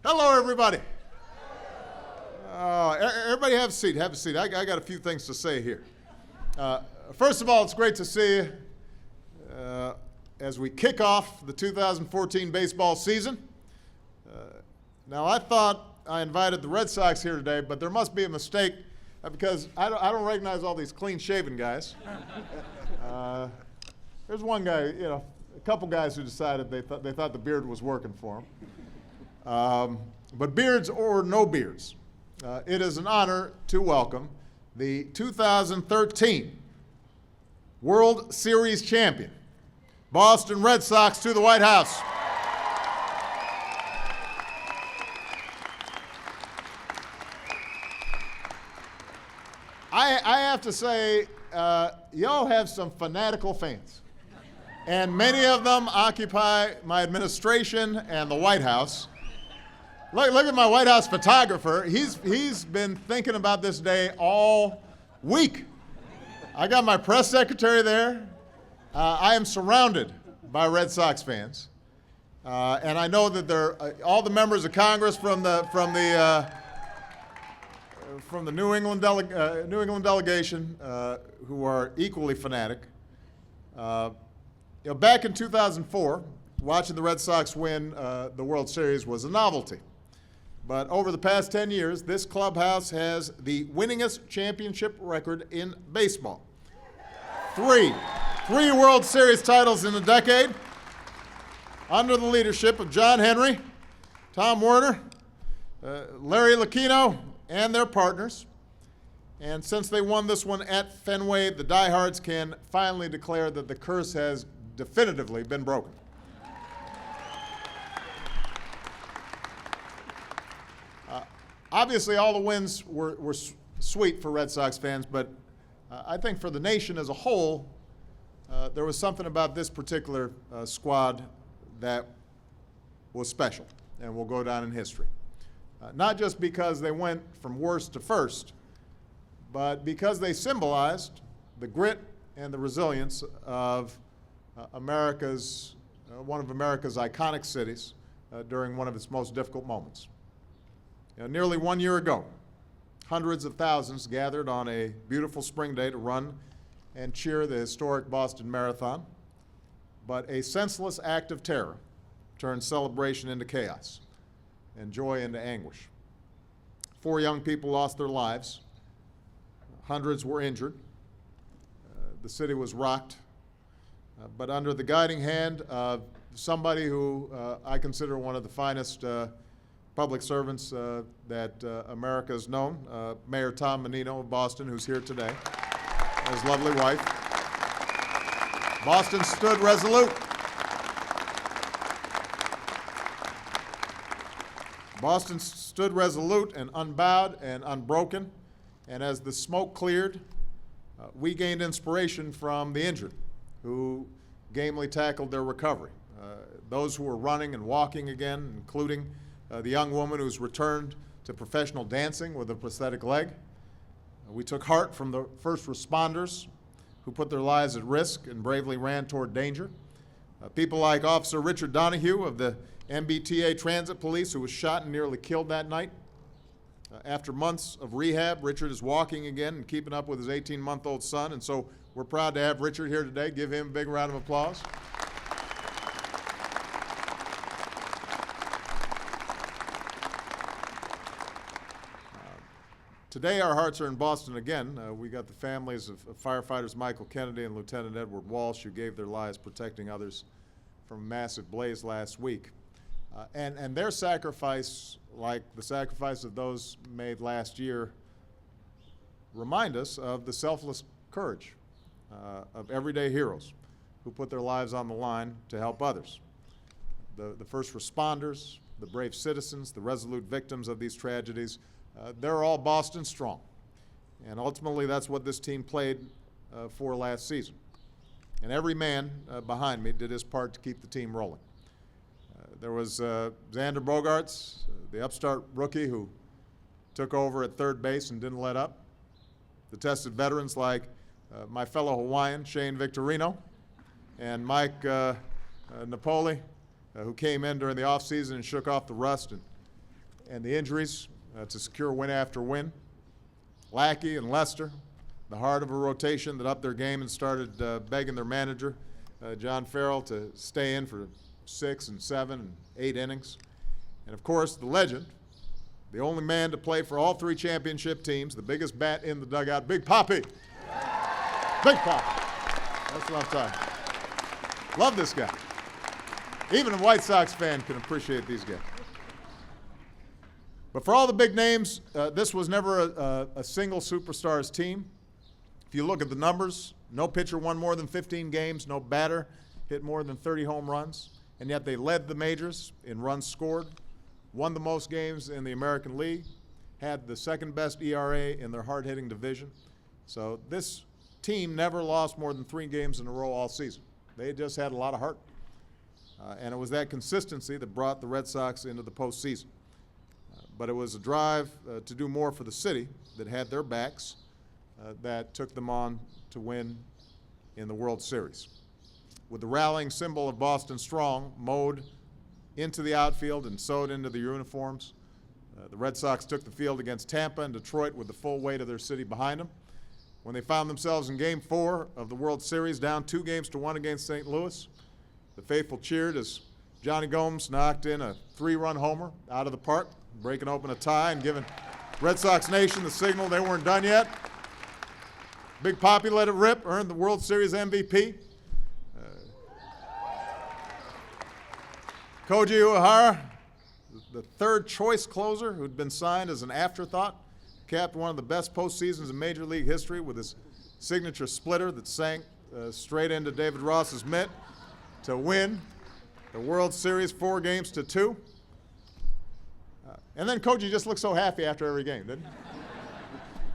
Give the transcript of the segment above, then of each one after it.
Hello, everybody. Everybody have a seat. Have a seat. I got a few things to say here. First of all, it's great to see you as we kick off the 2014 baseball season. Now, I thought I invited the Red Sox here today, but there must be a mistake because I don't recognize all these clean-shaven guys. There's one guy, a couple guys who decided they thought the beard was working for them. But beards or no beards, it is an honor to welcome the 2013 World Series champion, Boston Red Sox, to the White House. I have to say, y'all have some fanatical fans. And many of them occupy my administration and the White House. Look at my White House photographer. He's been thinking about this day all week. I got my press secretary there. I am surrounded by Red Sox fans. And I know that all the members of Congress from the New England delegation who are equally fanatic. Back in 2004, watching the Red Sox win the World Series was a novelty. But over the past 10 years, this clubhouse has the winningest championship record in baseball. Three World Series titles in a decade under the leadership of John Henry, Tom Werner, Larry Lucchino, and their partners. And since they won this one at Fenway, the diehards can finally declare that the curse has definitively been broken. Obviously, all the wins were sweet for Red Sox fans, but I think for the nation as a whole, there was something about this particular squad that was special and will go down in history. Not just because they went from worst to first, but because they symbolized the grit and the resilience of one of America's iconic cities during one of its most difficult moments. Nearly 1 year ago, hundreds of thousands gathered on a beautiful spring day to run and cheer the historic Boston Marathon, but a senseless act of terror turned celebration into chaos and joy into anguish. 4 young people lost their lives. Hundreds were injured. The city was rocked, but under the guiding hand of somebody who I consider one of the finest public servants that America has known, Mayor Tom Menino of Boston, who's here today, and his lovely wife. Boston stood resolute. Boston stood resolute and unbowed and unbroken, and as the smoke cleared, we gained inspiration from the injured, who gamely tackled their recovery. Those who were running and walking again, including the young woman who's returned to professional dancing with a prosthetic leg. We took heart from the first responders who put their lives at risk and bravely ran toward danger. People like Officer Richard Donahue of the MBTA Transit Police, who was shot and nearly killed that night. After months of rehab, Richard is walking again and keeping up with his 18-month-old son, and so we're proud to have Richard here today. Give him a big round of applause. Today, our hearts are in Boston again. We got the families of firefighters Michael Kennedy and Lieutenant Edward Walsh, who gave their lives protecting others from a massive blaze last week. And their sacrifice, like the sacrifice of those made last year, remind us of the selfless courage of everyday heroes who put their lives on the line to help others. The first responders, the brave citizens, the resolute victims of these tragedies, they're all Boston strong. And ultimately, that's what this team played for last season. And every man behind me did his part to keep the team rolling. There was Xander Bogaerts, the upstart rookie who took over at third base and didn't let up. The tested veterans like my fellow Hawaiian, Shane Victorino, and Mike Napoli, who came in during the offseason and shook off the rust and and the injuries to secure win after win. Lackey and Lester, the heart of a rotation that upped their game and started begging their manager, John Farrell, to stay in for 6 and 7 and 8 innings. And of course, the legend, the only man to play for all 3 championship teams, the biggest bat in the dugout, Big Poppy. Big Poppy. That's what I'm talking about. Love this guy. Even a White Sox fan can appreciate these guys. But for all the big names, this was never a single superstar's team. If you look at the numbers, no pitcher won more than 15 games, no batter hit more than 30 home runs, and yet they led the majors in runs scored, won the most games in the American League, had the second best ERA in their hard-hitting division. So this team never lost more than 3 games in a row all season. They just had a lot of heart. And it was that consistency that brought the Red Sox into the postseason. But it was a drive to do more for the city that had their backs that took them on to win in the World Series. With the rallying symbol of Boston Strong mowed into the outfield and sewed into the uniforms, the Red Sox took the field against Tampa and Detroit with the full weight of their city behind them. When they found themselves in Game 4 of the World Series, down 2-1 against St. Louis, the faithful cheered as Johnny Gomes knocked in a 3-run homer out of the park, breaking open a tie and giving Red Sox Nation the signal they weren't done yet. Big Poppy let it rip, earned the World Series MVP. Koji Uehara, the third choice closer who'd been signed as an afterthought, capped one of the best postseasons in Major League history with his signature splitter that sank straight into David Ross's mitt to win the World Series 4-2. And then Koji just looked so happy after every game, didn't he?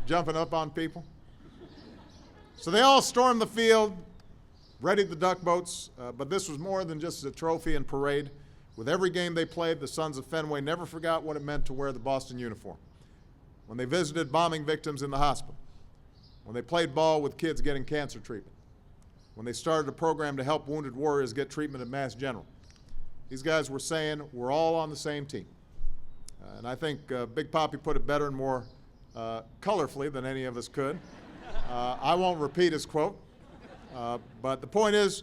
Jumping up on people. So they all stormed the field, readied the duck boats, but this was more than just a trophy and parade. With every game they played, the Sons of Fenway never forgot what it meant to wear the Boston uniform. When they visited bombing victims in the hospital, when they played ball with kids getting cancer treatment, when they started a program to help wounded warriors get treatment at Mass General. These guys were saying, we're all on the same team. And I think Big Poppy put it better and more colorfully than any of us could. I won't repeat his quote, but the point is,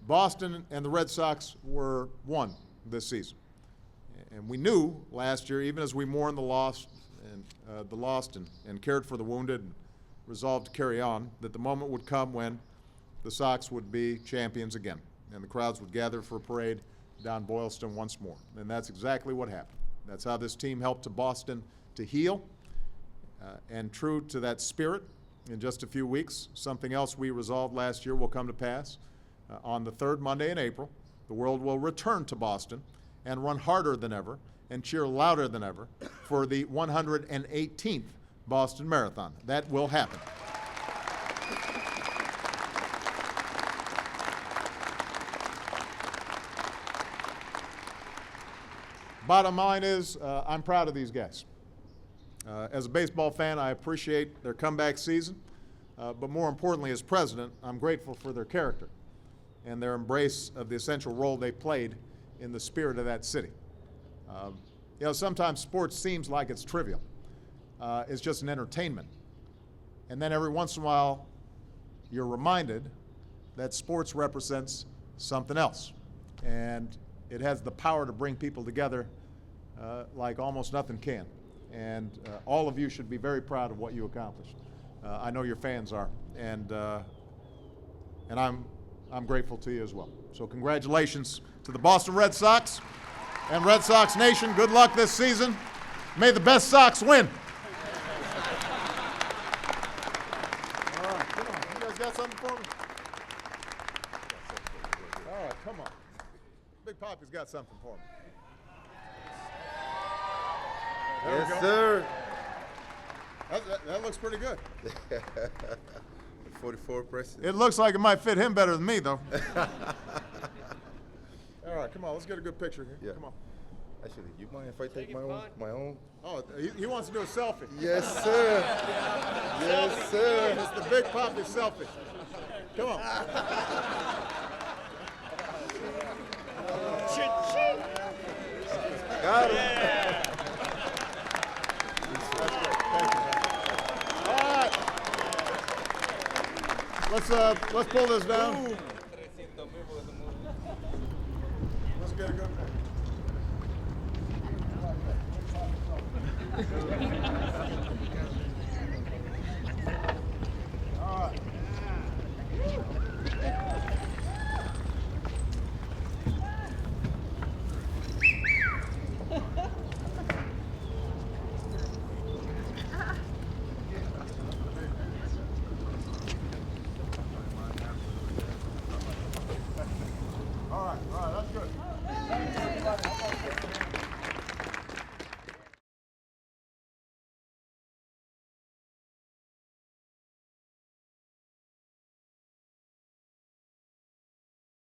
Boston and the Red Sox were one this season. And we knew last year, even as we mourned the lost and cared for the wounded and resolved to carry on, that the moment would come when the Sox would be champions again, and the crowds would gather for a parade down Boylston once more. And that's exactly what happened. That's how this team helped to Boston to heal, and true to that spirit, in just a few weeks, something else we resolved last year will come to pass. On the 3rd Monday in April, the world will return to Boston and run harder than ever and cheer louder than ever for the 118th Boston Marathon. That will happen. Bottom line is, I'm proud of these guys. As a baseball fan, I appreciate their comeback season, but more importantly, as president, I'm grateful for their character and their embrace of the essential role they played in the spirit of that city. You know, sometimes sports seems like it's trivial. It's just an entertainment. And then every once in a while, you're reminded that sports represents something else. And it has the power to bring people together like almost nothing can. And all of you should be very proud of what you accomplished. I know your fans are, and I'm grateful to you as well. So congratulations to the Boston Red Sox and Red Sox Nation. Good luck this season. May the best Sox win. All right, come on. You guys got something for me? All right, come on. Big Poppy's got something for me. There Yes, sir. That looks pretty good. 44 president. It looks like it might fit him better than me, though. All right, come on. Let's get a good picture here. Yeah. Come on. Actually, you mind if I take my own? Oh, he wants to do a selfie. Yes, sir. Yes, sir. It's the Big Poppy selfie. Come on. Got him. Let's pull this down. Let's get a good one. All right. All right, that's good.